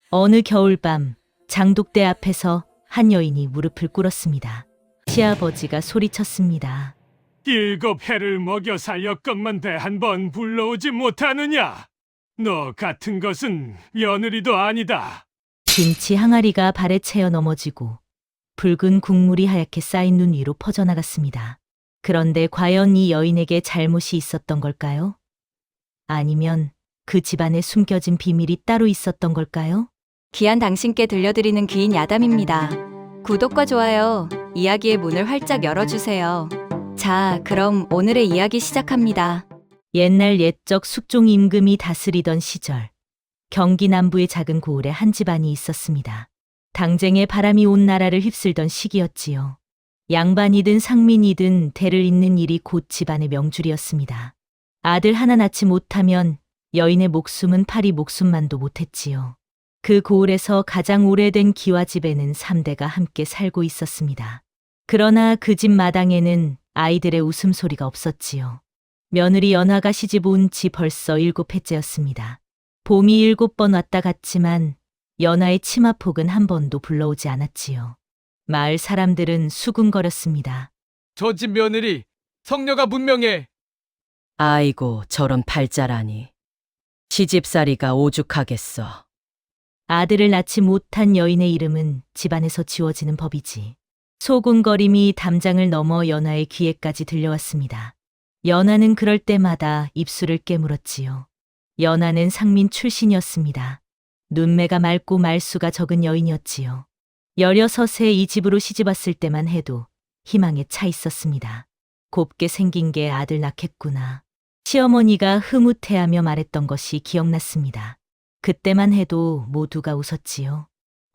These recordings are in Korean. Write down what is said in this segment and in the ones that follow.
어느 겨울밤 장독대 앞에서 한 여인이 무릎을 꿇었습니다. 시아버지가 소리쳤습니다. 7해를 먹여 살렸건만데 한 번 불러오지 못하느냐? 너 같은 것은 며느리도 아니다. 김치 항아리가 발에 채여 넘어지고 붉은 국물이 하얗게 쌓인 눈 위로 퍼져나갔습니다. 그런데 과연 이 여인에게 잘못이 있었던 걸까요? 아니면 그 집안에 숨겨진 비밀이 따로 있었던 걸까요? 귀한 당신께 들려드리는 귀인 야담입니다. 구독과 좋아요, 이야기의 문을 활짝 열어주세요. 자, 그럼 오늘의 이야기 시작합니다. 옛날 옛적 숙종 임금이 다스리던 시절, 경기 남부의 작은 고을에 한 집안이 있었습니다. 당쟁의 바람이 온 나라를 휩쓸던 시기였지요. 양반이든 상민이든 대를 잇는 일이 곧 집안의 명줄이었습니다. 아들 하나 낳지 못하면 여인의 목숨은 파리 목숨만도 못했지요. 그 고을에서 가장 오래된 기와집에는 3대가 함께 살고 있었습니다. 그러나 그 집 마당에는 아이들의 웃음소리가 없었지요. 며느리 연화가 시집 온 지 벌써 7해째였습니다. 봄이 7번 왔다 갔지만 연화의 치마폭은 한 번도 불러오지 않았지요. 마을 사람들은 수군거렸습니다. 저 집 며느리 성녀가 문명해. 아이고, 저런 팔자라니. 시집살이가 오죽하겠어. 아들을 낳지 못한 여인의 이름은 집안에서 지워지는 법이지. 소곤거림이 담장을 넘어 연화의 귀에까지 들려왔습니다. 연화는 그럴 때마다 입술을 깨물었지요. 연화는 상민 출신이었습니다. 눈매가 맑고 말수가 적은 여인이었지요. 16에 이 집으로 시집왔을 때만 해도 희망에 차 있었습니다. 곱게 생긴 게 아들 낳겠구나. 시어머니가 흐뭇해하며 말했던 것이 기억났습니다. 그때만 해도 모두가 웃었지요.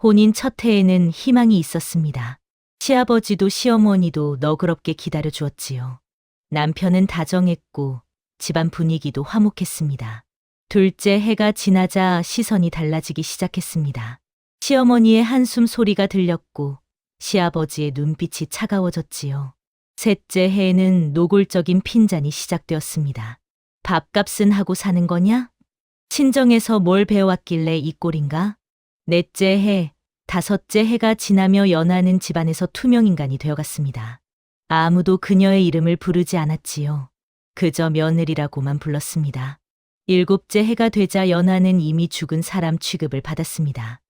혼인 첫 해에는 희망이 있었습니다. 시아버지도 시어머니도 너그럽게 기다려 주었지요. 남편은 다정했고 집안 분위기도 화목했습니다. 둘째 해가 지나자 시선이 달라지기 시작했습니다. 시어머니의 한숨 소리가 들렸고 시아버지의 눈빛이 차가워졌지요. 셋째 해에는 노골적인 핀잔이 시작되었습니다. 밥값은 하고 사는 거냐? 친정에서 뭘 배워왔길래 이 꼴인가? 넷째 해, 다섯째 해가 지나며 연하는 집안에서 투명인간이 되어갔습니다. 아무도 그녀의 이름을 부르지 않았지요. 그저 며느리라고만 불렀습니다. 7째 해가 되자 연하는 이미 죽은 사람 취급을 받았습니다.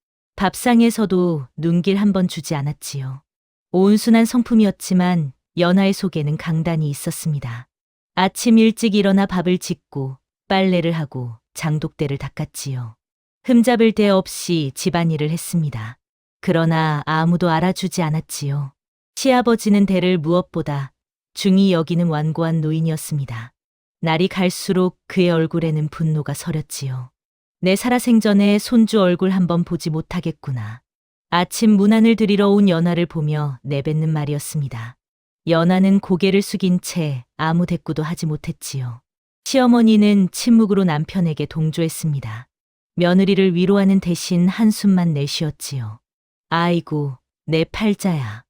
밥상에서도 눈길 한 번 주지 않았지요. 온순한 성품이었지만 연하의 속에는 강단이 있었습니다. 아침 일찍 일어나 밥을 짓고 빨래를 하고 장독대를 닦았지요. 흠잡을 데 없이 집안일을 했습니다. 그러나 아무도 알아주지 않았지요. 시아버지는 대를 무엇보다 중히 여기는 완고한 노인이었습니다. 날이 갈수록 그의 얼굴에는 분노가 서렸지요. 내 살아생전에 손주 얼굴 한번 보지 못하겠구나. 아침 문안을 드리러 온 연하를 보며 내뱉는 말이었습니다. 연하는 고개를 숙인 채 아무 대꾸도 하지 못했지요. 시어머니는 침묵으로 남편에게 동조했습니다. 며느리를 위로하는 대신 한숨만 내쉬었지요. 아이고, 내 팔자야.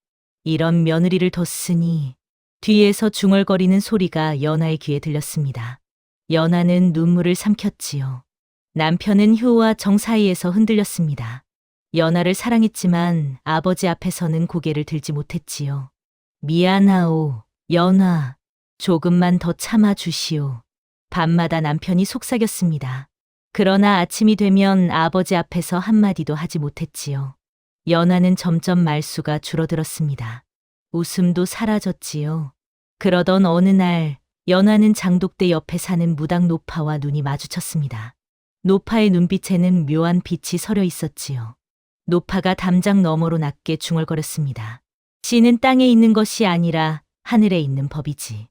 이런 며느리를 뒀으니. 뒤에서 중얼거리는 소리가 연하의 귀에 들렸습니다. 연하는 눈물을 삼켰지요. 남편은 효와 정 사이에서 흔들렸습니다. 연하를 사랑했지만 아버지 앞에서는 고개를 들지 못했지요. 미안하오, 연하. 조금만 더 참아주시오. 밤마다 남편이 속삭였습니다. 그러나 아침이 되면 아버지 앞에서 한마디도 하지 못했지요. 연하는 점점 말수가 줄어들었습니다. 웃음도 사라졌지요. 그러던 어느 날 연하는 장독대 옆에 사는 무당 노파와 눈이 마주쳤습니다. 노파의 눈빛에는 묘한 빛이 서려 있었지요. 노파가 담장 너머로 낮게 중얼거렸습니다. 씨는 땅에 있는 것이 아니라 하늘에 있는 법이지.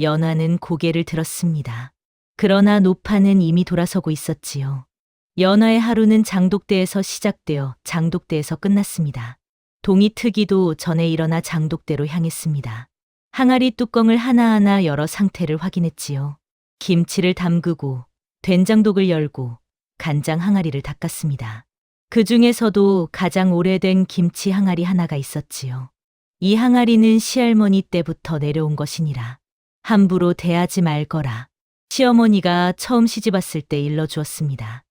연하는 고개를 들었습니다. 그러나 노파는 이미 돌아서고 있었지요. 연하의 하루는 장독대에서 시작되어 장독대에서 끝났습니다. 동이 트기도 전에 일어나 장독대로 향했습니다. 항아리 뚜껑을 하나하나 열어 상태를 확인했지요. 김치를 담그고 된장독을 열고 간장 항아리를 닦았습니다. 그 중에서도 가장 오래된 김치 항아리 하나가 있었지요. 이 항아리는 시할머니 때부터 내려온 것이니라. 함부로 대하지 말거라. 시어머니가 처음 시집 왔을 때 일러주었습니다.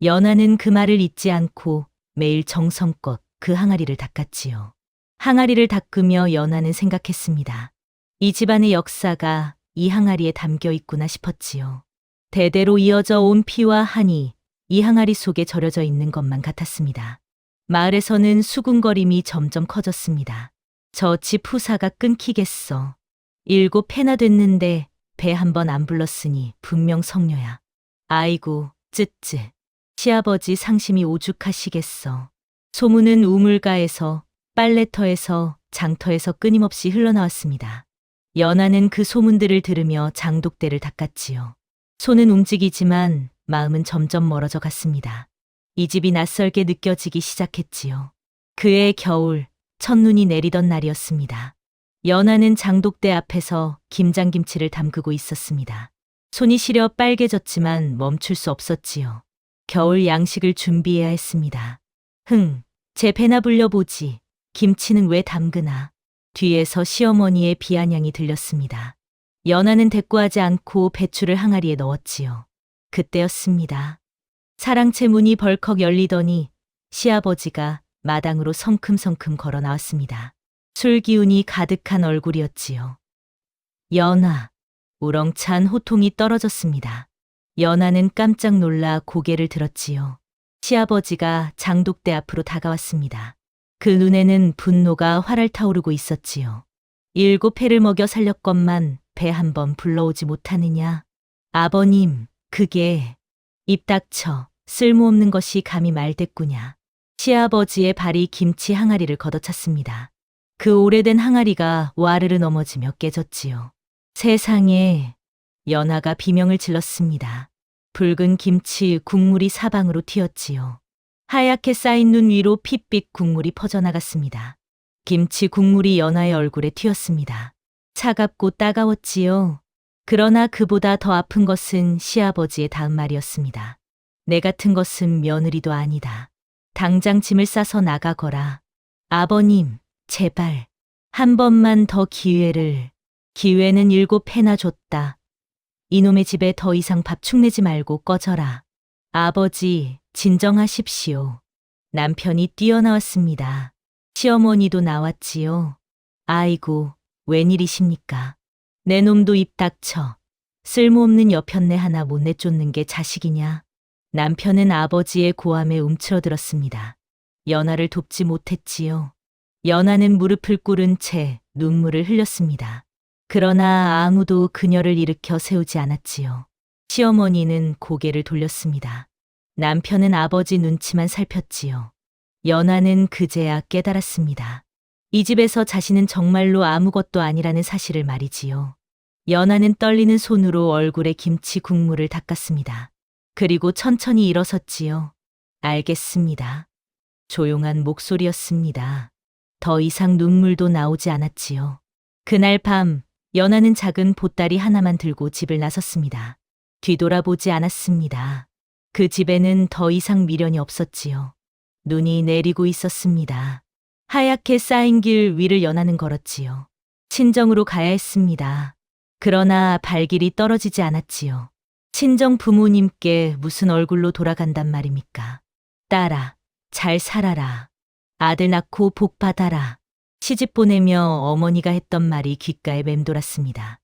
연하는 그 말을 잊지 않고 매일 정성껏 그 항아리를 닦았지요. 항아리를 닦으며 연하는 생각했습니다. 이 집안의 역사가 이 항아리에 담겨 있구나 싶었지요. 대대로 이어져 온 피와 한이 이 항아리 속에 절여져 있는 것만 같았습니다. 마을에서는 수군거림이 점점 커졌습니다. 저 집 후사가 끊기겠어. 7회나 됐는데 배 한 번 안 불렀으니 분명 성녀야. 아이고, 쯔쯔. 시아버지 상심이 오죽하시겠어. 소문은 우물가에서, 빨래터에서, 장터에서 끊임없이 흘러나왔습니다. 연하는 그 소문들을 들으며 장독대를 닦았지요. 손은 움직이지만 마음은 점점 멀어져 갔습니다. 이 집이 낯설게 느껴지기 시작했지요. 그해 겨울, 첫눈이 내리던 날이었습니다. 연하는 장독대 앞에서 김장김치를 담그고 있었습니다. 손이 시려 빨개졌지만 멈출 수 없었지요. 겨울 양식을 준비해야 했습니다. 제 배나 불려보지. 김치는 왜 담그나. 뒤에서 시어머니의 비아냥이 들렸습니다. 연하는 대꾸하지 않고 배추를 항아리에 넣었지요. 그때였습니다. 사랑채 문이 벌컥 열리더니 시아버지가 마당으로 성큼성큼 걸어 나왔습니다. 술 기운이 가득한 얼굴이었지요. 연하, 우렁찬 호통이 떨어졌습니다. 연하는 깜짝 놀라 고개를 들었지요. 시아버지가 장독대 앞으로 다가왔습니다. 그 눈에는 분노가 활활 타오르고 있었지요. 7회를 먹여 살렸건만 배 한 번 불러오지 못하느냐. 아버님, 그게 입 닥쳐. 쓸모없는 것이 감히 말대꾸냐. 시아버지의 발이 김치 항아리를 걷어찼습니다. 그 오래된 항아리가 와르르 넘어지며 깨졌지요. 세상에. 연하가 비명을 질렀습니다. 붉은 김치 국물이 사방으로 튀었지요. 하얗게 쌓인 눈 위로 핏빛 국물이 퍼져나갔습니다. 김치 국물이 연하의 얼굴에 튀었습니다. 차갑고 따가웠지요. 그러나 그보다 더 아픈 것은 시아버지의 다음 말이었습니다. 내 같은 것은 며느리도 아니다. 당장 짐을 싸서 나가거라. 아버님, 제발. 한 번만 더 기회를. 기회는 7회나 줬다. 이놈의 집에 더 이상 밥 축내지 말고 꺼져라. 아버지, 진정하십시오. 남편이 뛰어나왔습니다. 시어머니도 나왔지요. 아이고, 웬일이십니까? 내 놈도 입 닥쳐. 쓸모없는 여편네 하나 못 내쫓는 게 자식이냐? 남편은 아버지의 고함에 움츠러들었습니다. 연하를 돕지 못했지요. 연하는 무릎을 꿇은 채 눈물을 흘렸습니다. 그러나 아무도 그녀를 일으켜 세우지 않았지요. 시어머니는 고개를 돌렸습니다. 남편은 아버지 눈치만 살폈지요. 연하는 그제야 깨달았습니다. 이 집에서 자신은 정말로 아무것도 아니라는 사실을 말이지요. 연하는 떨리는 손으로 얼굴에 김치 국물을 닦았습니다. 그리고 천천히 일어섰지요. 알겠습니다. 조용한 목소리였습니다. 더 이상 눈물도 나오지 않았지요. 그날 밤, 연하는 작은 보따리 하나만 들고 집을 나섰습니다. 뒤돌아보지 않았습니다. 그 집에는 더 이상 미련이 없었지요. 눈이 내리고 있었습니다. 하얗게 쌓인 길 위를 연하는 걸었지요. 친정으로 가야 했습니다. 그러나 발길이 떨어지지 않았지요. 친정 부모님께 무슨 얼굴로 돌아간단 말입니까? 딸아, 잘 살아라. 아들 낳고 복 받아라. 시집 보내며 어머니가 했던 말이 귓가에 맴돌았습니다.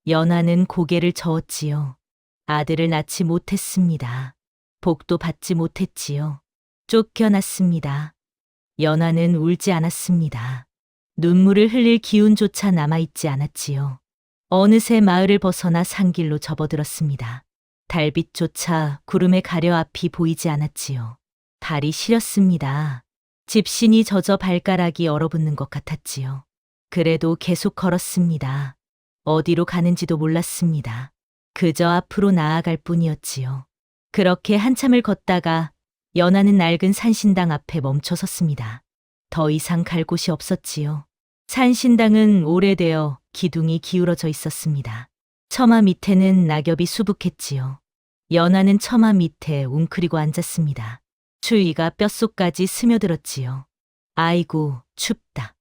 연하는 고개를 저었지요. 아들을 낳지 못했습니다. 복도 받지 못했지요. 쫓겨났습니다. 연하는 울지 않았습니다. 눈물을 흘릴 기운조차 남아있지 않았지요. 어느새 마을을 벗어나 산길로 접어들었습니다. 달빛조차 구름에 가려 앞이 보이지 않았지요. 발이 시렸습니다. 집신이 젖어 발가락이 얼어붙는 것 같았지요. 그래도 계속 걸었습니다. 어디로 가는지도 몰랐습니다. 그저 앞으로 나아갈 뿐이었지요. 그렇게 한참을 걷다가 연하는 낡은 산신당 앞에 멈춰 섰습니다. 더 이상 갈 곳이 없었지요. 산신당은 오래되어 기둥이 기울어져 있었습니다. 처마 밑에는 낙엽이 수북했지요. 연하는 처마 밑에 웅크리고 앉았습니다. 추위가 뼛속까지 스며들었지요. 아이고, 춥다.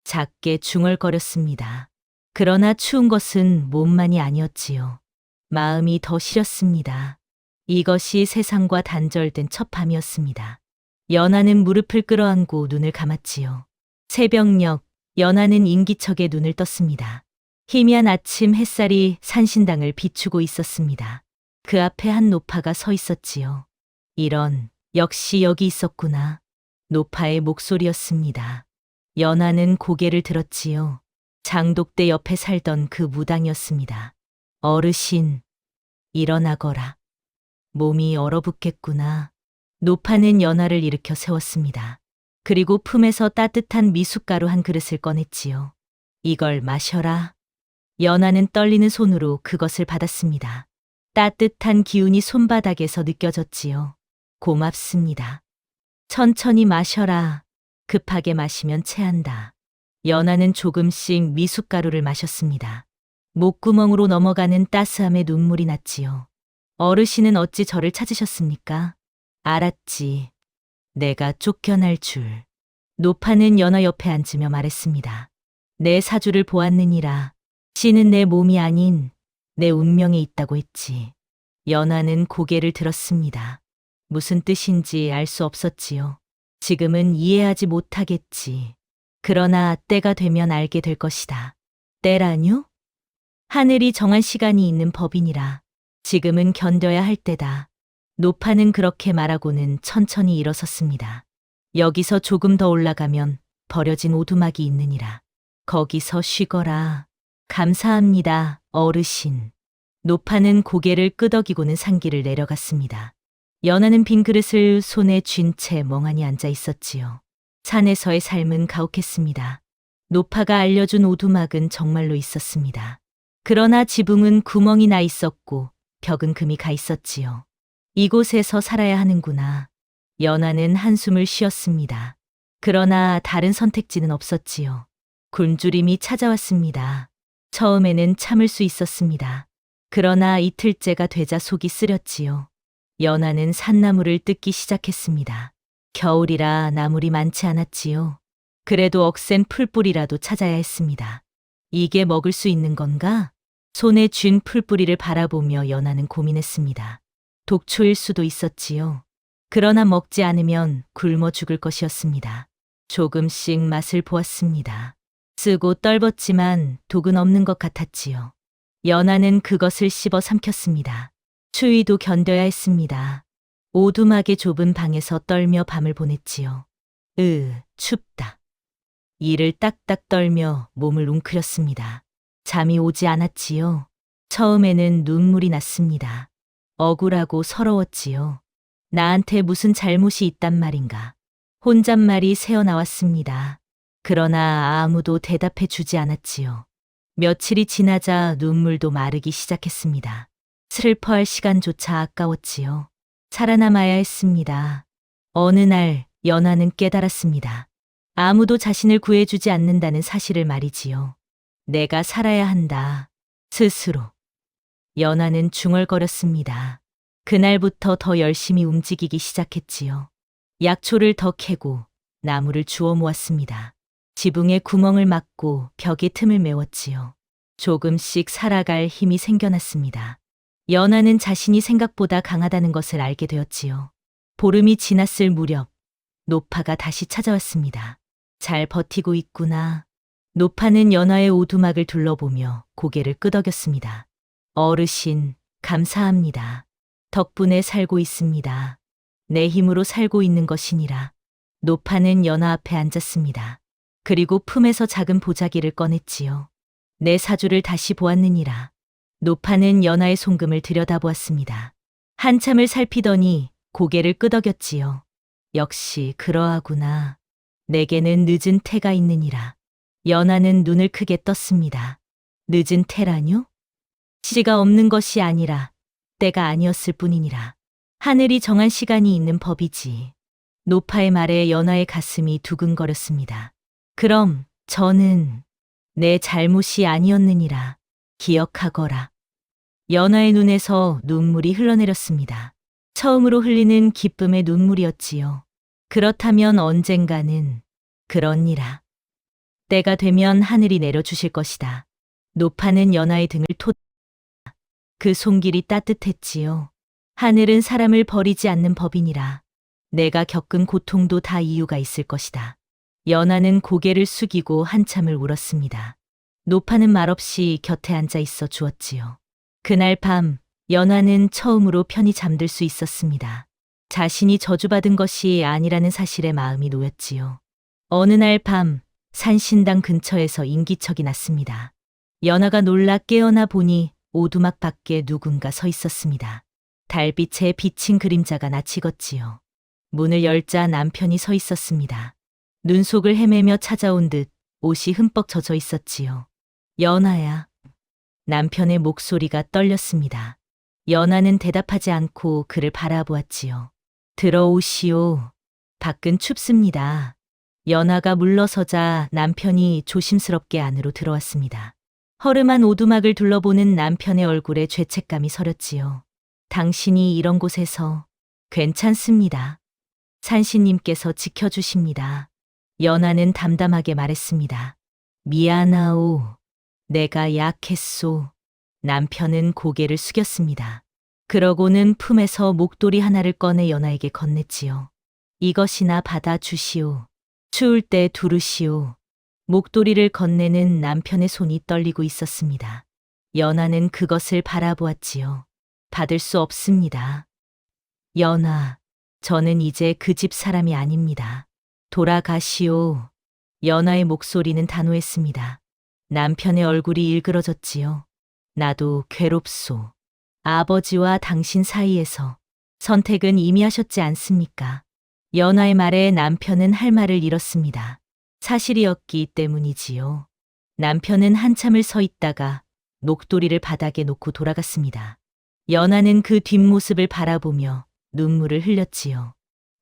작게 중얼거렸습니다. 그러나 추운 것은 몸만이 아니었지요. 마음이 더 시렸습니다. 이것이 세상과 단절된 첫 밤이었습니다. 연하는 무릎을 끌어안고 눈을 감았지요. 새벽녘, 연하는 인기척에 눈을 떴습니다. 희미한 아침 햇살이 산신당을 비추고 있었습니다. 그 앞에 한 노파가 서 있었지요. 이런, 역시 여기 있었구나. 노파의 목소리였습니다. 연하는 고개를 들었지요. 장독대 옆에 살던 그 무당이었습니다. 어르신, 일어나거라. 몸이 얼어붙겠구나. 노파는 연하를 일으켜 세웠습니다. 그리고 품에서 따뜻한 미숫가루 한 그릇을 꺼냈지요. 이걸 마셔라. 연하는 떨리는 손으로 그것을 받았습니다. 따뜻한 기운이 손바닥에서 느껴졌지요. 고맙습니다. 천천히 마셔라. 급하게 마시면 체한다. 연하는 조금씩 미숫가루를 마셨습니다. 목구멍으로 넘어가는 따스함에 눈물이 났지요. 어르신은 어찌 저를 찾으셨습니까? 알았지. 내가 쫓겨날 줄. 노파는 연하 옆에 앉으며 말했습니다. 내 사주를 보았느니라. 씨는 내 몸이 아닌 내 운명에 있다고 했지. 연하는 고개를 들었습니다. 무슨 뜻인지 알 수 없었지요. 지금은 이해하지 못하겠지. 그러나 때가 되면 알게 될 것이다. 때라뇨? 하늘이 정한 시간이 있는 법이니라. 지금은 견뎌야 할 때다. 노파는 그렇게 말하고는 천천히 일어섰습니다. 여기서 조금 더 올라가면 버려진 오두막이 있느니라. 거기서 쉬거라. 감사합니다, 어르신. 노파는 고개를 끄덕이고는 상기를 내려갔습니다. 연하는 빈 그릇을 손에 쥔 채 멍하니 앉아 있었지요. 산에서의 삶은 가혹했습니다. 노파가 알려준 오두막은 정말로 있었습니다. 그러나 지붕은 구멍이 나 있었고 벽은 금이 가 있었지요. 이곳에서 살아야 하는구나. 연하는 한숨을 쉬었습니다. 그러나 다른 선택지는 없었지요. 굶주림이 찾아왔습니다. 처음에는 참을 수 있었습니다. 그러나 이틀째가 되자 속이 쓰렸지요. 연하는 산나물을 뜯기 시작했습니다. 겨울이라 나물이 많지 않았지요. 그래도 억센 풀뿌리라도 찾아야 했습니다. 이게 먹을 수 있는 건가? 손에 쥔 풀뿌리를 바라보며 연하는 고민했습니다. 독초일 수도 있었지요. 그러나 먹지 않으면 굶어 죽을 것이었습니다. 조금씩 맛을 보았습니다. 쓰고 떨궜지만 독은 없는 것 같았지요. 연하는 그것을 씹어 삼켰습니다. 추위도 견뎌야 했습니다. 오두막의 좁은 방에서 떨며 밤을 보냈지요. 춥다. 이를 딱딱 떨며 몸을 웅크렸습니다. 잠이 오지 않았지요. 처음에는 눈물이 났습니다. 억울하고 서러웠지요. 나한테 무슨 잘못이 있단 말인가. 혼잣말이 새어나왔습니다. 그러나 아무도 대답해 주지 않았지요. 며칠이 지나자 눈물도 마르기 시작했습니다. 슬퍼할 시간조차 아까웠지요. 살아남아야 했습니다. 어느 날 연하는 깨달았습니다. 아무도 자신을 구해주지 않는다는 사실을 말이지요. 내가 살아야 한다. 스스로. 연하는 중얼거렸습니다. 그날부터 더 열심히 움직이기 시작했지요. 약초를 더 캐고 나무를 주워 모았습니다. 지붕에 구멍을 막고 벽에 틈을 메웠지요. 조금씩 살아갈 힘이 생겨났습니다. 연하는 자신이 생각보다 강하다는 것을 알게 되었지요. 보름이 지났을 무렵 노파가 다시 찾아왔습니다. 잘 버티고 있구나. 노파는 연하의 오두막을 둘러보며 고개를 끄덕였습니다. 어르신, 감사합니다. 덕분에 살고 있습니다. 내 힘으로 살고 있는 것이니라. 노파는 연하 앞에 앉았습니다. 그리고 품에서 작은 보자기를 꺼냈지요. 내 사주를 다시 보았느니라. 노파는 연하의 손금을 들여다보았습니다. 한참을 살피더니 고개를 끄덕였지요. 역시 그러하구나. 내게는 늦은 태가 있느니라. 연하는 눈을 크게 떴습니다. 늦은 태라뇨? 씨가 없는 것이 아니라 때가 아니었을 뿐이니라. 하늘이 정한 시간이 있는 법이지. 노파의 말에 연하의 가슴이 두근거렸습니다. 그럼 저는 내 잘못이 아니었느니라. 기억하거라. 연하의 눈에서 눈물이 흘러내렸습니다. 처음으로 흘리는 기쁨의 눈물이었지요. 그렇다면 언젠가는 그러니라. 때가 되면 하늘이 내려주실 것이다. 노파는 연하의 등을 그 손길이 따뜻했지요. 하늘은 사람을 버리지 않는 법이니라. 내가 겪은 고통도 다 이유가 있을 것이다. 연하는 고개를 숙이고 한참을 울었습니다. 노파는 말없이 곁에 앉아 있어 주었지요. 그날 밤 연하는 처음으로 편히 잠들 수 있었습니다. 자신이 저주받은 것이 아니라는 사실에 마음이 놓였지요. 어느 날 밤 산신당 근처에서 인기척이 났습니다. 연하가 놀라 깨어나 보니 오두막 밖에 누군가 서 있었습니다. 달빛에 비친 그림자가 낯익었지요. 문을 열자 남편이 서 있었습니다. 눈속을 헤매며 찾아온 듯 옷이 흠뻑 젖어 있었지요. 연하야. 남편의 목소리가 떨렸습니다. 연하는 대답하지 않고 그를 바라보았지요. 들어오시오. 밖은 춥습니다. 연하가 물러서자 남편이 조심스럽게 안으로 들어왔습니다. 허름한 오두막을 둘러보는 남편의 얼굴에 죄책감이 서렸지요. 당신이 이런 곳에서 괜찮습니다. 산신님께서 지켜주십니다. 연하는 담담하게 말했습니다. 미안하오. 내가 약했소. 남편은 고개를 숙였습니다. 그러고는 품에서 목도리 하나를 꺼내 연하에게 건넸지요. 이것이나 받아주시오. 추울 때 두르시오. 목도리를 건네는 남편의 손이 떨리고 있었습니다. 연하는 그것을 바라보았지요. 받을 수 없습니다. 연하, 저는 이제 그 집 사람이 아닙니다. 돌아가시오. 연하의 목소리는 단호했습니다. 남편의 얼굴이 일그러졌지요. 나도 괴롭소. 아버지와 당신 사이에서 선택은 이미 하셨지 않습니까? 연하의 말에 남편은 할 말을 잃었습니다. 사실이었기 때문이지요. 남편은 한참을 서 있다가 목도리를 바닥에 놓고 돌아갔습니다. 연하는 그 뒷모습을 바라보며 눈물을 흘렸지요.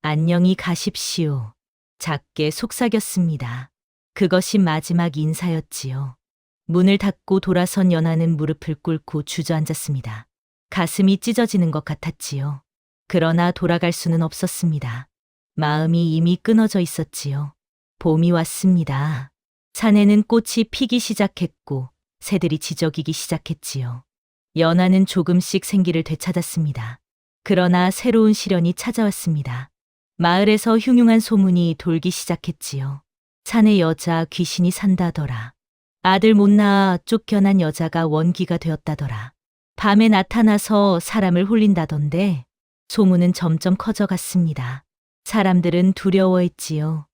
안녕히 가십시오. 작게 속삭였습니다. 그것이 마지막 인사였지요. 문을 닫고 돌아선 연하는 무릎을 꿇고 주저앉았습니다. 가슴이 찢어지는 것 같았지요. 그러나 돌아갈 수는 없었습니다. 마음이 이미 끊어져 있었지요. 봄이 왔습니다. 산에는 꽃이 피기 시작했고 새들이 지저귀기 시작했지요. 연하는 조금씩 생기를 되찾았습니다. 그러나 새로운 시련이 찾아왔습니다. 마을에서 흉흉한 소문이 돌기 시작했지요. 산에 여자 귀신이 산다더라. 아들 못 낳아 쫓겨난 여자가 원기가 되었다더라. 밤에 나타나서 사람을 홀린다던데 소문은 점점 커져갔습니다. 사람들은 두려워했지요.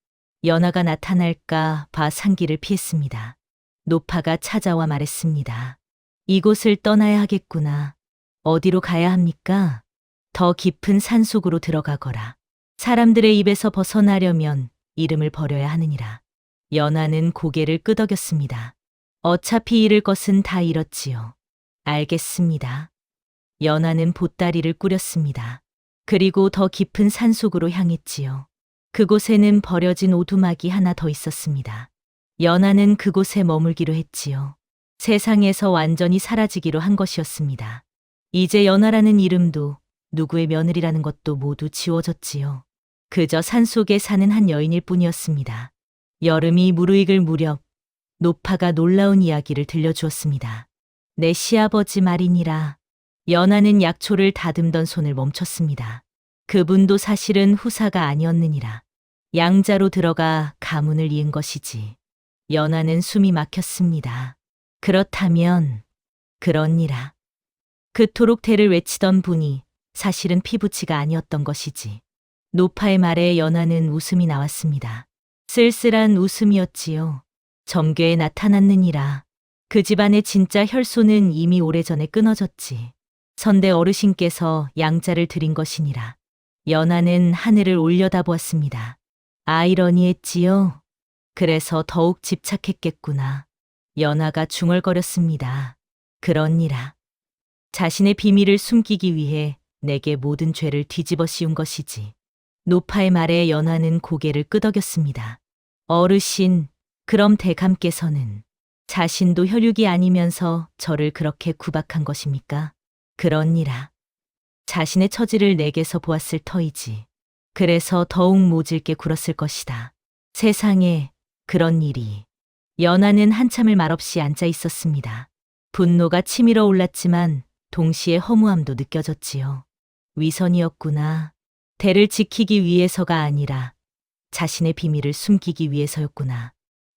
연하가 나타날까 봐 산길을 피했습니다. 노파가 찾아와 말했습니다. 이곳을 떠나야 하겠구나. 어디로 가야 합니까? 더 깊은 산속으로 들어가거라. 사람들의 입에서 벗어나려면 이름을 버려야 하느니라. 연하는 고개를 끄덕였습니다. 어차피 잃을 것은 다 잃었지요. 알겠습니다. 연하는 보따리를 꾸렸습니다. 그리고 더 깊은 산속으로 향했지요. 그곳에는 버려진 오두막이 하나 더 있었습니다. 연하는 그곳에 머물기로 했지요. 세상에서 완전히 사라지기로 한 것이었습니다. 이제 연하라는 이름도 누구의 며느리라는 것도 모두 지워졌지요. 그저 산속에 사는 한 여인일 뿐이었습니다. 여름이 무르익을 무렵 노파가 놀라운 이야기를 들려주었습니다. 내 시아버지 말이니라. 연하는 약초를 다듬던 손을 멈췄습니다. 그분도 사실은 후사가 아니었느니라. 양자로 들어가 가문을 이은 것이지. 연하는 숨이 막혔습니다. 그렇다면 그러니라. 그토록 대를 외치던 분이 사실은 피부치가 아니었던 것이지. 노파의 말에 연하는 웃음이 나왔습니다. 쓸쓸한 웃음이었지요. 점괘에 나타났느니라. 그 집안의 진짜 혈소는 이미 오래전에 끊어졌지. 선대 어르신께서 양자를 드린 것이니라. 연하는 하늘을 올려다보았습니다. 아이러니했지요. 그래서 더욱 집착했겠구나. 연하가 중얼거렸습니다. 그러니라. 자신의 비밀을 숨기기 위해 내게 모든 죄를 뒤집어 씌운 것이지. 노파의 말에 연하는 고개를 끄덕였습니다. 어르신, 그럼 대감께서는 자신도 혈육이 아니면서 저를 그렇게 구박한 것입니까? 그러니라. 자신의 처지를 내게서 보았을 터이지. 그래서 더욱 모질게 굴었을 것이다. 세상에 그런 일이. 연하는 한참을 말없이 앉아 있었습니다. 분노가 치밀어 올랐지만 동시에 허무함도 느껴졌지요. 위선이었구나. 대를 지키기 위해서가 아니라 자신의 비밀을 숨기기 위해서였구나.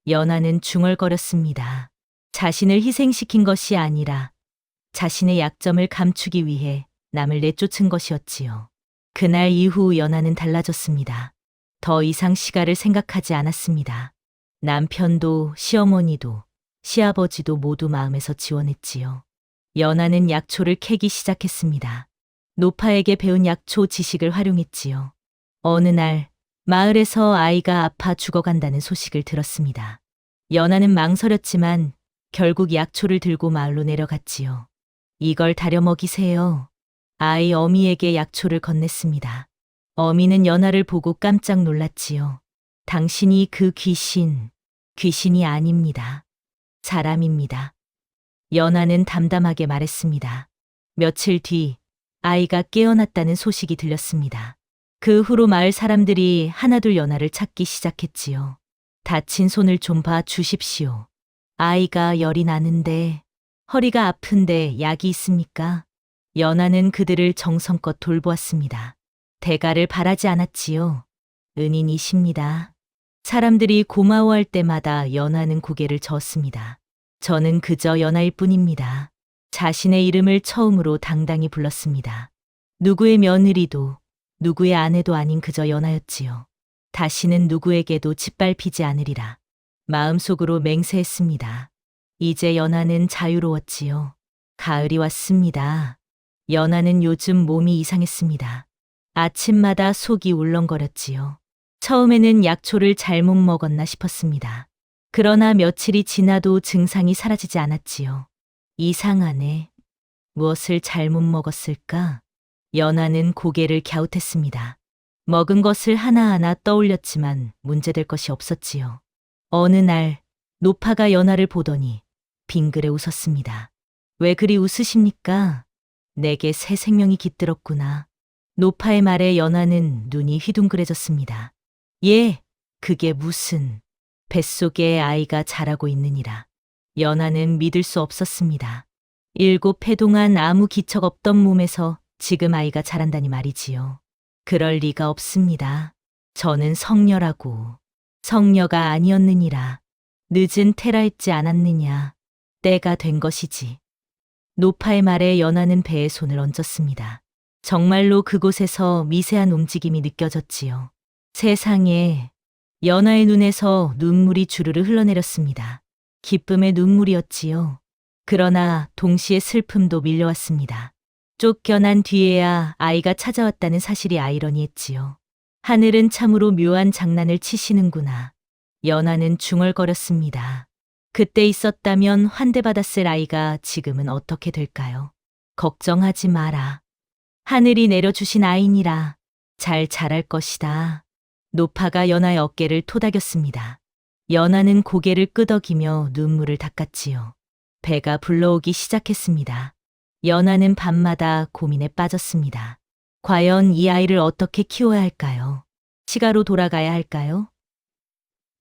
연하는 중얼거렸습니다. 자신을 희생시킨 것이 아니라 자신의 약점을 감추기 위해 남을 내쫓은 것이었지요. 그날 이후 연하는 달라졌습니다. 더 이상 시가를 생각하지 않았습니다. 남편도 시어머니도 시아버지도 모두 마음에서 지워냈지요. 연하는 약초를 캐기 시작했습니다. 노파에게 배운 약초 지식을 활용했지요. 어느 날 마을에서 아이가 아파 죽어간다는 소식을 들었습니다. 연하는 망설였지만 결국 약초를 들고 마을로 내려갔지요. 이걸 다려 먹이세요. 아이 어미에게 약초를 건넸습니다. 어미는 연하를 보고 깜짝 놀랐지요. 당신이 그 귀신이 아닙니다. 사람입니다. 연하는 담담하게 말했습니다. 며칠 뒤 아이가 깨어났다는 소식이 들렸습니다. 그 후로 마을 사람들이 하나둘 연하를 찾기 시작했지요. 다친 손을 좀 봐 주십시오. 아이가 열이 나는데, 허리가 아픈데 약이 있습니까? 연하는 그들을 정성껏 돌보았습니다. 대가를 바라지 않았지요. 은인이십니다. 사람들이 고마워할 때마다 연하는 고개를 저었습니다. 저는 그저 연하일 뿐입니다. 자신의 이름을 처음으로 당당히 불렀습니다. 누구의 며느리도 누구의 아내도 아닌 그저 연하였지요. 다시는 누구에게도 짓밟히지 않으리라. 마음속으로 맹세했습니다. 이제 연하는 자유로웠지요. 가을이 왔습니다. 연하는 요즘 몸이 이상했습니다. 아침마다 속이 울렁거렸지요. 처음에는 약초를 잘못 먹었나 싶었습니다. 그러나 며칠이 지나도 증상이 사라지지 않았지요. 이상하네. 무엇을 잘못 먹었을까? 연하는 고개를 갸웃했습니다. 먹은 것을 하나하나 떠올렸지만 문제될 것이 없었지요. 어느 날 노파가 연하를 보더니 빙그레 웃었습니다. 왜 그리 웃으십니까? 내게 새 생명이 깃들었구나. 노파의 말에 연하는 눈이 휘둥그레졌습니다. 예, 그게 무슨... 뱃속에 아이가 자라고 있느니라. 연하는 믿을 수 없었습니다. 7해 동안 아무 기척 없던 몸에서 지금 아이가 자란다니 말이지요. 그럴 리가 없습니다. 저는 성녀라고. 성녀가 아니었느니라. 늦은 테라했지 않았느냐. 때가 된 것이지. 노파의 말에 연하는 배에 손을 얹었습니다. 정말로 그곳에서 미세한 움직임이 느껴졌지요. 세상에, 연하의 눈에서 눈물이 주르르 흘러내렸습니다. 기쁨의 눈물이었지요. 그러나 동시에 슬픔도 밀려왔습니다. 쫓겨난 뒤에야 아이가 찾아왔다는 사실이 아이러니했지요. 하늘은 참으로 묘한 장난을 치시는구나. 연하는 중얼거렸습니다. 그때 있었다면 환대받았을 아이가 지금은 어떻게 될까요? 걱정하지 마라. 하늘이 내려주신 아이니라. 잘 자랄 것이다. 노파가 연하의 어깨를 토닥였습니다. 연하는 고개를 끄덕이며 눈물을 닦았지요. 배가 불러오기 시작했습니다. 연하는 밤마다 고민에 빠졌습니다. 과연 이 아이를 어떻게 키워야 할까요? 시가로 돌아가야 할까요?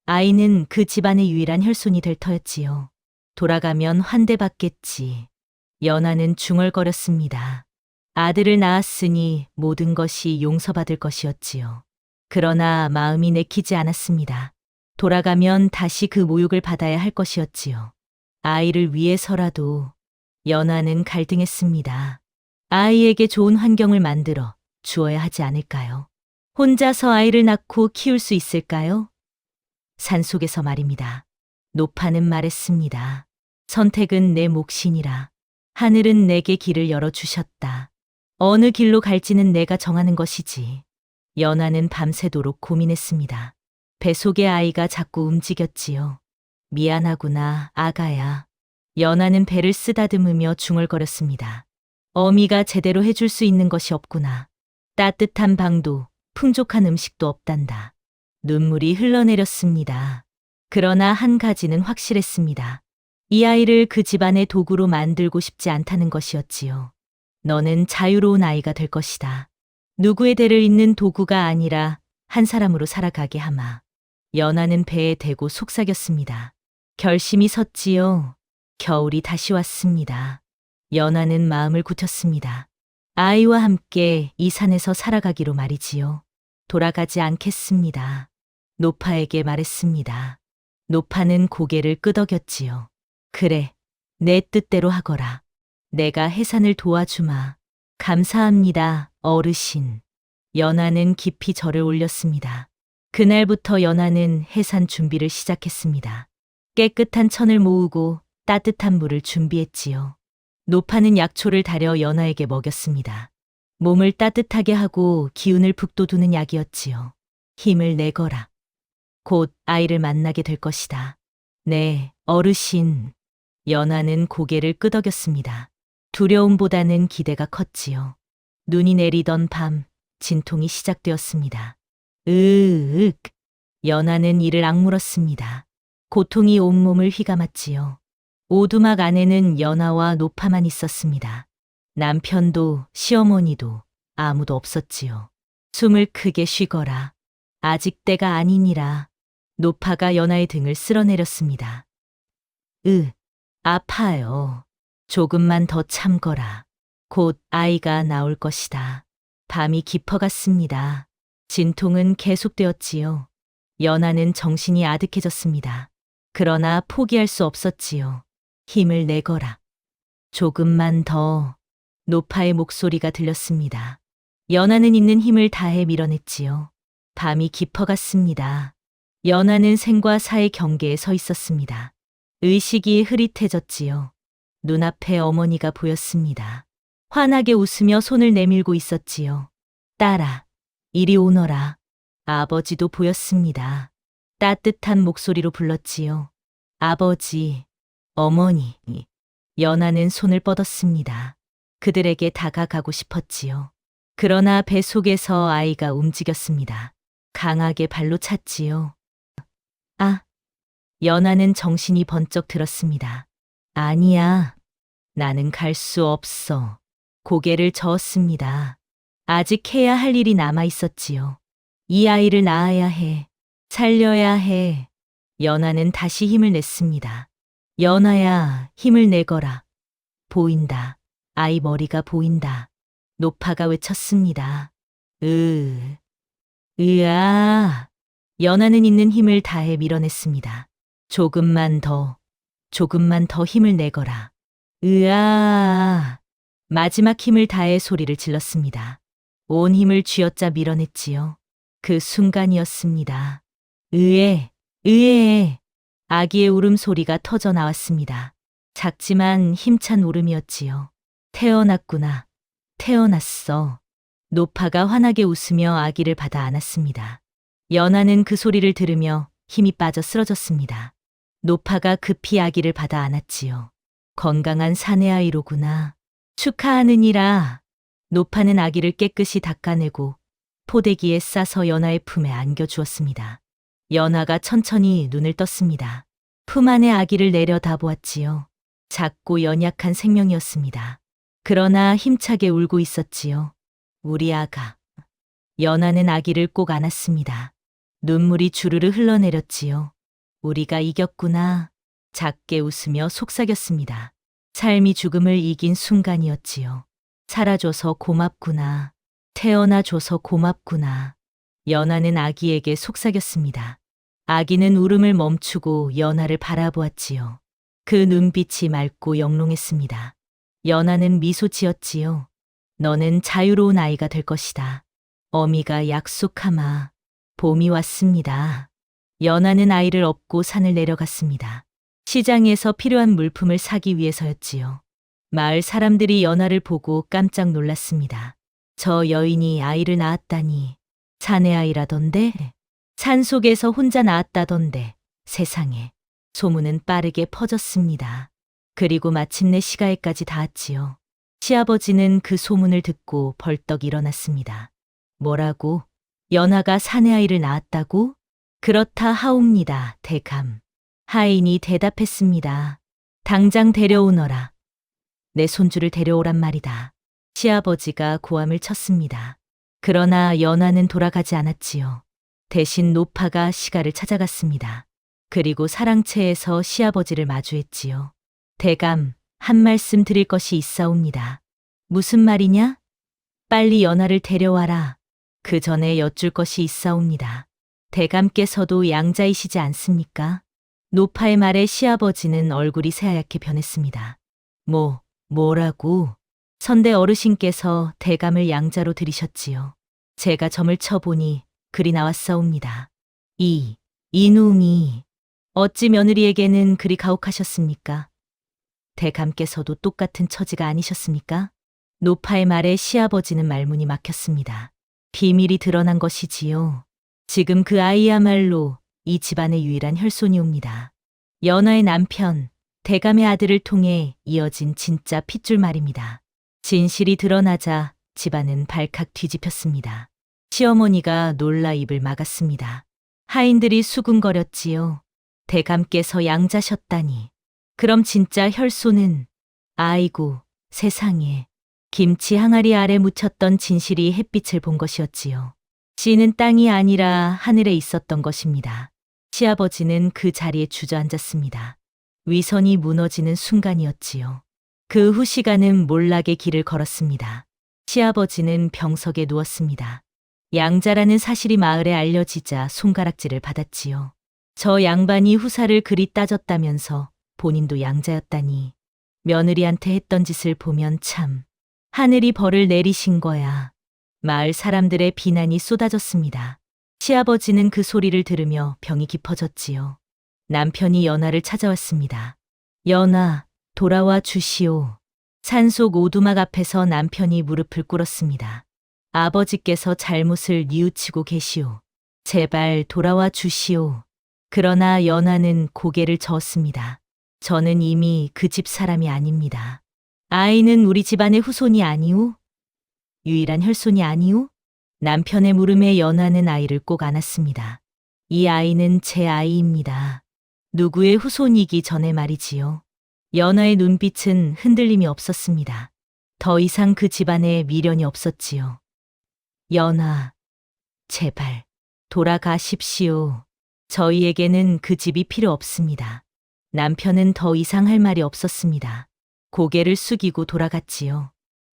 아이는 그 집안의 유일한 혈손이 될 터였지요. 돌아가면 환대받겠지. 연하는 중얼거렸습니다. 아들을 낳았으니 모든 것이 용서받을 것이었지요. 그러나 마음이 내키지 않았습니다. 돌아가면 다시 그 모욕을 받아야 할 것이었지요. 아이를 위해서라도 연하는 갈등했습니다. 아이에게 좋은 환경을 만들어 주어야 하지 않을까요? 혼자서 아이를 낳고 키울 수 있을까요? 산속에서 말입니다. 노파는 말했습니다. 선택은 내 몫이니라. 하늘은 내게 길을 열어주셨다. 어느 길로 갈지는 내가 정하는 것이지. 연하는 밤새도록 고민했습니다. 뱃속의 아이가 자꾸 움직였지요. 미안하구나, 아가야. 연하는 배를 쓰다듬으며 중얼거렸습니다. 어미가 제대로 해줄 수 있는 것이 없구나. 따뜻한 방도 풍족한 음식도 없단다. 눈물이 흘러내렸습니다. 그러나 한 가지는 확실했습니다. 이 아이를 그 집안의 도구로 만들고 싶지 않다는 것이었지요. 너는 자유로운 아이가 될 것이다. 누구의 대를 잇는 도구가 아니라 한 사람으로 살아가게 하마. 연하는 배에 대고 속삭였습니다. 결심이 섰지요. 겨울이 다시 왔습니다. 연하는 마음을 굳혔습니다. 아이와 함께 이 산에서 살아가기로 말이지요. 돌아가지 않겠습니다. 노파에게 말했습니다. 노파는 고개를 끄덕였지요. 그래, 내 뜻대로 하거라. 내가 해산을 도와주마. 감사합니다, 어르신. 연하는 깊이 절을 올렸습니다. 그날부터 연하는 해산 준비를 시작했습니다. 깨끗한 천을 모으고 따뜻한 물을 준비했지요. 노파는 약초를 달여 연하에게 먹였습니다. 몸을 따뜻하게 하고 기운을 북돋우는 약이었지요. 힘을 내거라. 곧 아이를 만나게 될 것이다. 네, 어르신. 연하는 고개를 끄덕였습니다. 두려움보다는 기대가 컸지요. 눈이 내리던 밤, 진통이 시작되었습니다. 으윽. 연하는 이를 악물었습니다. 고통이 온몸을 휘감았지요. 오두막 안에는 연하와 노파만 있었습니다. 남편도 시어머니도 아무도 없었지요. 숨을 크게 쉬거라. 아직 때가 아니니라. 노파가 연하의 등을 쓸어내렸습니다. 아파요. 조금만 더 참거라. 곧 아이가 나올 것이다. 밤이 깊어갔습니다. 진통은 계속되었지요. 연하는 정신이 아득해졌습니다. 그러나 포기할 수 없었지요. 힘을 내거라. 조금만 더. 노파의 목소리가 들렸습니다. 연하는 있는 힘을 다해 밀어냈지요. 밤이 깊어갔습니다. 연하는 생과 사의 경계에 서 있었습니다. 의식이 흐릿해졌지요. 눈앞에 어머니가 보였습니다. 환하게 웃으며 손을 내밀고 있었지요. 딸아, 이리 오너라. 아버지도 보였습니다. 따뜻한 목소리로 불렀지요. 아버지, 어머니. 연하는 손을 뻗었습니다. 그들에게 다가가고 싶었지요. 그러나 배 속에서 아이가 움직였습니다. 강하게 발로 찼지요. 아! 연하는 정신이 번쩍 들었습니다. 아니야. 나는 갈 수 없어. 고개를 저었습니다. 아직 해야 할 일이 남아 있었지요. 이 아이를 낳아야 해. 살려야 해. 연하는 다시 힘을 냈습니다. 연하야, 힘을 내거라. 보인다. 아이 머리가 보인다. 노파가 외쳤습니다. 으아. 연하는 있는 힘을 다해 밀어냈습니다. 조금만 더 힘을 내거라. 으아. 마지막 힘을 다해 소리를 질렀습니다. 온 힘을 쥐어짜 밀어냈지요. 그 순간이었습니다. 으에. 아기의 울음소리가 터져 나왔습니다. 작지만 힘찬 울음이었지요. 태어났구나. 태어났어. 노파가 환하게 웃으며 아기를 받아 안았습니다. 연하는 그 소리를 들으며 힘이 빠져 쓰러졌습니다. 노파가 급히 아기를 받아 안았지요. 건강한 사내 아이로구나. 축하하느니라. 노파는 아기를 깨끗이 닦아내고 포대기에 싸서 연하의 품에 안겨주었습니다. 연하가 천천히 눈을 떴습니다. 품 안에 아기를 내려다보았지요. 작고 연약한 생명이었습니다. 그러나 힘차게 울고 있었지요. 우리 아가. 연하는 아기를 꼭 안았습니다. 눈물이 주르르 흘러내렸지요. 우리가 이겼구나. 작게 웃으며 속삭였습니다. 삶이 죽음을 이긴 순간이었지요. 살아줘서 고맙구나. 태어나줘서 고맙구나. 연하는 아기에게 속삭였습니다. 아기는 울음을 멈추고 연하를 바라보았지요. 그 눈빛이 맑고 영롱했습니다. 연하는 미소 지었지요. 너는 자유로운 아이가 될 것이다. 어미가 약속하마. 봄이 왔습니다. 연하는 아이를 업고 산을 내려갔습니다. 시장에서 필요한 물품을 사기 위해서였지요. 마을 사람들이 연하를 보고 깜짝 놀랐습니다. 저 여인이 아이를 낳았다니. 사내 아이라던데? 산속에서 혼자 낳았다던데. 세상에. 소문은 빠르게 퍼졌습니다. 그리고 마침내 시가에까지 닿았지요. 시아버지는 그 소문을 듣고 벌떡 일어났습니다. 뭐라고? 연하가 사내 아이를 낳았다고? 그렇다 하옵니다, 대감. 하인이 대답했습니다. 당장 데려오너라. 내 손주를 데려오란 말이다. 시아버지가 고함을 쳤습니다. 그러나 연하는 돌아가지 않았지요. 대신 노파가 시가를 찾아갔습니다. 그리고 사랑채에서 시아버지를 마주했지요. 대감, 한 말씀 드릴 것이 있사옵니다. 무슨 말이냐? 빨리 연하를 데려와라. 그 전에 여쭐 것이 있사옵니다. 대감께서도 양자이시지 않습니까? 노파의 말에 시아버지는 얼굴이 새하얗게 변했습니다. 뭐라고? 선대 어르신께서 대감을 양자로 들이셨지요. 제가 점을 쳐보니 글이 나왔사옵니다. 이놈이 어찌 며느리에게는 그리 가혹하셨습니까? 대감께서도 똑같은 처지가 아니셨습니까? 노파의 말에 시아버지는 말문이 막혔습니다. 비밀이 드러난 것이지요. 지금 그 아이야말로 이 집안의 유일한 혈손이옵니다. 연하의 남편, 대감의 아들을 통해 이어진 진짜 핏줄 말입니다. 진실이 드러나자 집안은 발칵 뒤집혔습니다. 시어머니가 놀라 입을 막았습니다. 하인들이 수군거렸지요. 대감께서 양자셨다니. 그럼 진짜 혈손은, 아이고, 세상에. 김치 항아리 아래 묻혔던 진실이 햇빛을 본 것이었지요. 씨는 땅이 아니라 하늘에 있었던 것입니다. 시아버지는 그 자리에 주저앉았습니다. 위선이 무너지는 순간이었지요. 그 후 시간은 몰락의 길을 걸었습니다. 시아버지는 병석에 누웠습니다. 양자라는 사실이 마을에 알려지자 손가락질을 받았지요. 저 양반이 후사를 그리 따졌다면서 본인도 양자였다니. 며느리한테 했던 짓을 보면 참 하늘이 벌을 내리신 거야. 마을 사람들의 비난이 쏟아졌습니다. 시아버지는 그 소리를 들으며 병이 깊어졌지요. 남편이 연하를 찾아왔습니다. 연하, 돌아와 주시오. 산속 오두막 앞에서 남편이 무릎을 꿇었습니다. 아버지께서 잘못을 뉘우치고 계시오. 제발 돌아와 주시오. 그러나 연하는 고개를 저었습니다. 저는 이미 그 집 사람이 아닙니다. 아이는 우리 집안의 후손이 아니오? 유일한 혈손이 아니오? 남편의 물음에 연하는 아이를 꼭 안았습니다. 이 아이는 제 아이입니다. 누구의 후손이기 전에 말이지요. 연하의 눈빛은 흔들림이 없었습니다. 더 이상 그 집안에 미련이 없었지요. 연하, 제발 돌아가십시오. 저희에게는 그 집이 필요 없습니다. 남편은 더 이상 할 말이 없었습니다. 고개를 숙이고 돌아갔지요.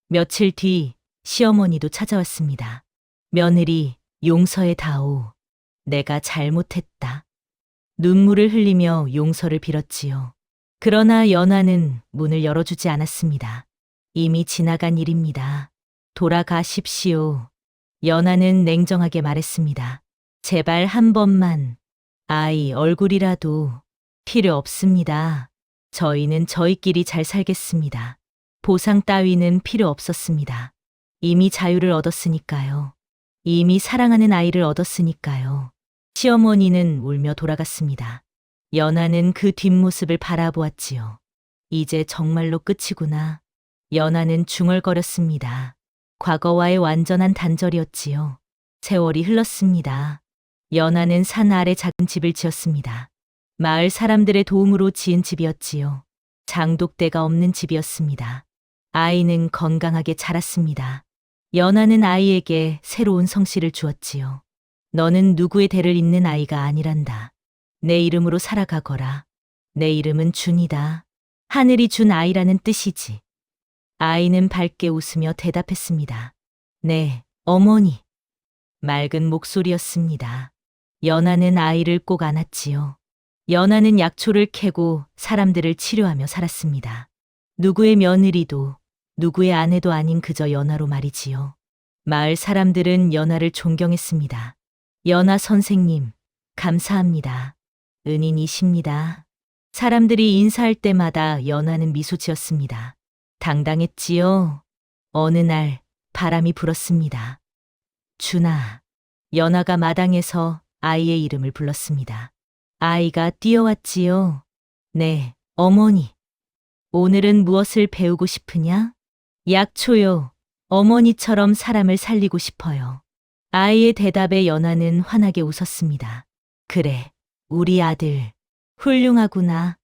며칠 뒤 시어머니도 찾아왔습니다. 며느리, 용서해 다오. 내가 잘못했다. 눈물을 흘리며 용서를 빌었지요. 그러나 연하는 문을 열어주지 않았습니다. 이미 지나간 일입니다. 돌아가십시오. 연하는 냉정하게 말했습니다. 제발 한 번만 아이 얼굴이라도 필요 없습니다. 저희는 저희끼리 잘 살겠습니다. 보상 따위는 필요 없었습니다. 이미 자유를 얻었으니까요. 이미 사랑하는 아이를 얻었으니까요. 시어머니는 울며 돌아갔습니다. 연하는 그 뒷모습을 바라보았지요. 이제 정말로 끝이구나. 연하는 중얼거렸습니다. 과거와의 완전한 단절이었지요. 세월이 흘렀습니다. 연하는 산 아래 작은 집을 지었습니다. 마을 사람들의 도움으로 지은 집이었지요. 장독대가 없는 집이었습니다. 아이는 건강하게 자랐습니다. 연하는 아이에게 새로운 성씨를 주었지요. 너는 누구의 대를 잇는 아이가 아니란다. 내 이름으로 살아가거라. 내 이름은 준이다. 하늘이 준 아이라는 뜻이지. 아이는 밝게 웃으며 대답했습니다. 네, 어머니. 맑은 목소리였습니다. 연하는 아이를 꼭 안았지요. 연하는 약초를 캐고 사람들을 치료하며 살았습니다. 누구의 며느리도 누구의 아내도 아닌 그저 연하로 말이지요. 마을 사람들은 연하를 존경했습니다. 연하 선생님, 감사합니다. 은인이십니다. 사람들이 인사할 때마다 연하는 미소 지었습니다. 당당했지요. 어느 날 바람이 불었습니다. 준아. 연하가 마당에서 아이의 이름을 불렀습니다. 아이가 뛰어왔지요. 네, 어머니. 오늘은 무엇을 배우고 싶으냐? 약초요. 어머니처럼 사람을 살리고 싶어요. 아이의 대답에 연하는 환하게 웃었습니다. 그래, 우리 아들. 훌륭하구나.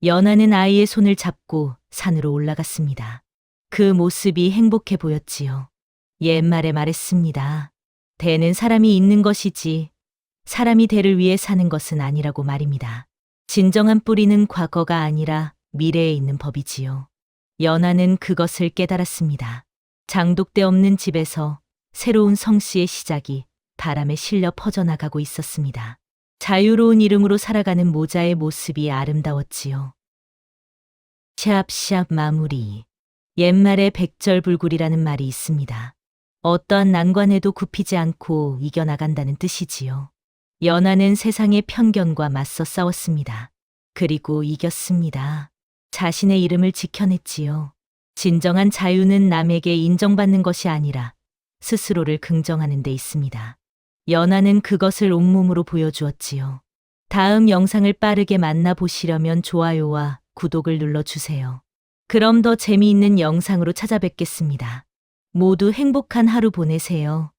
연하는 아이의 손을 잡고 산으로 올라갔습니다. 그 모습이 행복해 보였지요. 옛말에 말했습니다. 대는 사람이 있는 것이지 사람이 대를 위해 사는 것은 아니라고 말입니다. 진정한 뿌리는 과거가 아니라 미래에 있는 법이지요. 연하는 그것을 깨달았습니다. 장독대 없는 집에서 새로운 성씨의 시작이 바람에 실려 퍼져나가고 있었습니다. 자유로운 이름으로 살아가는 모자의 모습이 아름다웠지요. 샵샵 마무리. 옛말에 백절불굴이라는 말이 있습니다. 어떠한 난관에도 굽히지 않고 이겨나간다는 뜻이지요. 연하는 세상의 편견과 맞서 싸웠습니다. 그리고 이겼습니다. 자신의 이름을 지켜냈지요. 진정한 자유는 남에게 인정받는 것이 아니라 스스로를 긍정하는 데 있습니다. 연하는 그것을 온몸으로 보여주었지요. 다음 영상을 빠르게 만나보시려면 좋아요와 구독을 눌러주세요. 그럼 더 재미있는 영상으로 찾아뵙겠습니다. 모두 행복한 하루 보내세요.